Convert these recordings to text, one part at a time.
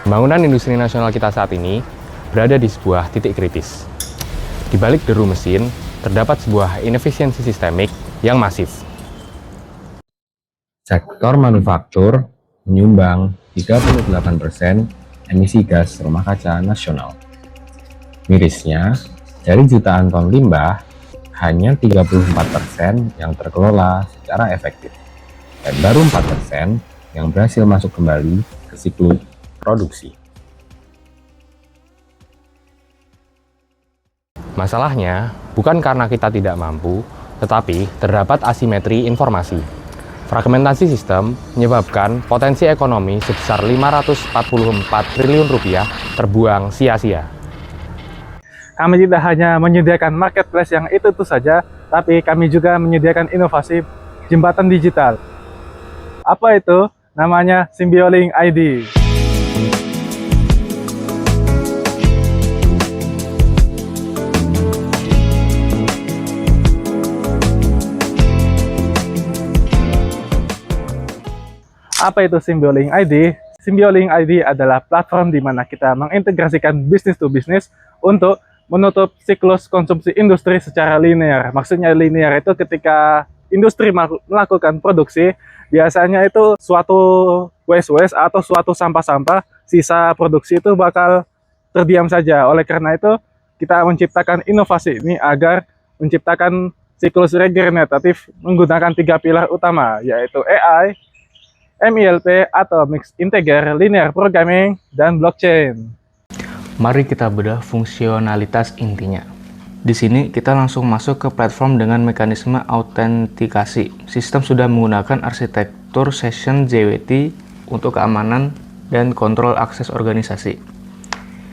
Pembangunan industri nasional kita saat ini berada di sebuah titik kritis. Di balik deru mesin, terdapat sebuah inefisiensi sistemik yang masif. Sektor manufaktur menyumbang 38% emisi gas rumah kaca nasional. Mirisnya, dari jutaan ton limbah, hanya 34% yang terkelola secara efektif, dan baru 4% yang berhasil masuk kembali ke siklus produksi. Masalahnya, bukan karena kita tidak mampu, tetapi terdapat asimetri informasi. Fragmentasi sistem menyebabkan potensi ekonomi sebesar 544 triliun rupiah terbuang sia-sia. Kami tidak hanya menyediakan marketplace yang itu saja, tapi kami juga menyediakan inovasi jembatan digital. Apa itu? Namanya Symbiolink ID. Apa itu Symbiolink ID? Symbiolink ID adalah platform di mana kita mengintegrasikan bisnis to bisnis untuk menutup siklus konsumsi industri secara linear. Maksudnya linear itu ketika industri melakukan produksi, biasanya itu suatu waste atau suatu sampah-sampah sisa produksi itu bakal terdiam saja. Oleh karena itu, kita menciptakan inovasi ini agar menciptakan siklus regeneratif menggunakan 3 pilar utama, yaitu AI, MILP atau Mixed Integer Linear Programming, dan blockchain. Mari kita bedah fungsionalitas intinya. Di sini kita langsung masuk ke platform dengan mekanisme autentikasi. Sistem sudah menggunakan arsitektur session JWT untuk keamanan dan kontrol akses organisasi.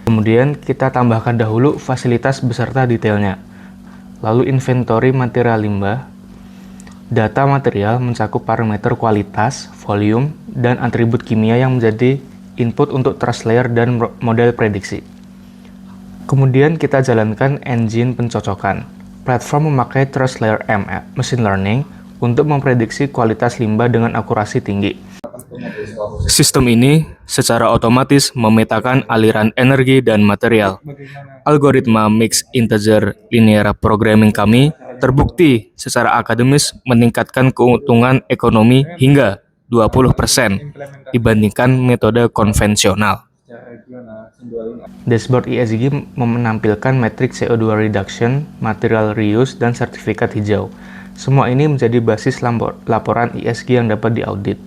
Kemudian kita tambahkan dahulu fasilitas beserta detailnya. Lalu inventory material limbah. Data material mencakup parameter kualitas, volume, dan atribut kimia yang menjadi input untuk trust layer dan model prediksi. Kemudian kita jalankan engine pencocokan. Platform memakai trust layer ML, machine learning, untuk memprediksi kualitas limbah dengan akurasi tinggi. Sistem ini secara otomatis memetakan aliran energi dan material. Algoritma Mixed Integer Linear Programming kami terbukti secara akademis meningkatkan keuntungan ekonomi hingga 20% dibandingkan metode konvensional. Dashboard ESG menampilkan metrik CO2 reduction, material reuse, dan sertifikat hijau. Semua ini menjadi basis laporan ESG yang dapat diaudit.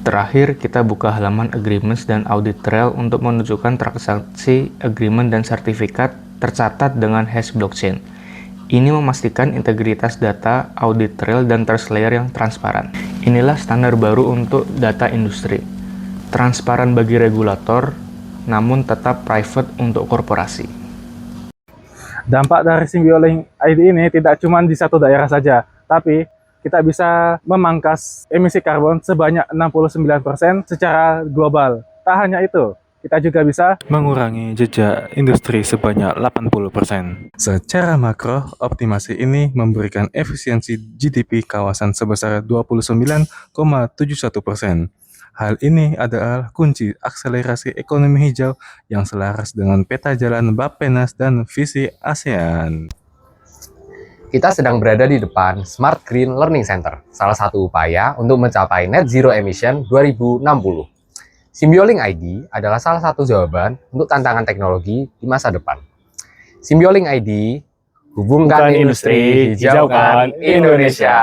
Terakhir, kita buka halaman agreements dan audit trail untuk menunjukkan transaksi agreement dan sertifikat tercatat dengan hash blockchain. Ini memastikan integritas data, audit trail, dan trust layer yang transparan. Inilah standar baru untuk data industri. Transparan bagi regulator, namun tetap private untuk korporasi. Dampak dari Symbiolink ID ini tidak cuma di satu daerah saja, tapi kita bisa memangkas emisi karbon sebanyak 69% secara global. Tak hanya itu, kita juga bisa mengurangi jejak industri sebanyak 80%. Secara makro, optimasi ini memberikan efisiensi GDP kawasan sebesar 29,71%. Hal ini adalah kunci akselerasi ekonomi hijau yang selaras dengan peta jalan Bappenas dan visi ASEAN. Kita sedang berada di depan Smart Green Learning Center, salah satu upaya untuk mencapai net zero emission 2060. Symbiolink ID adalah salah satu jawaban untuk tantangan teknologi di masa depan. Symbiolink ID, hubungkan industri, hijaukan Indonesia.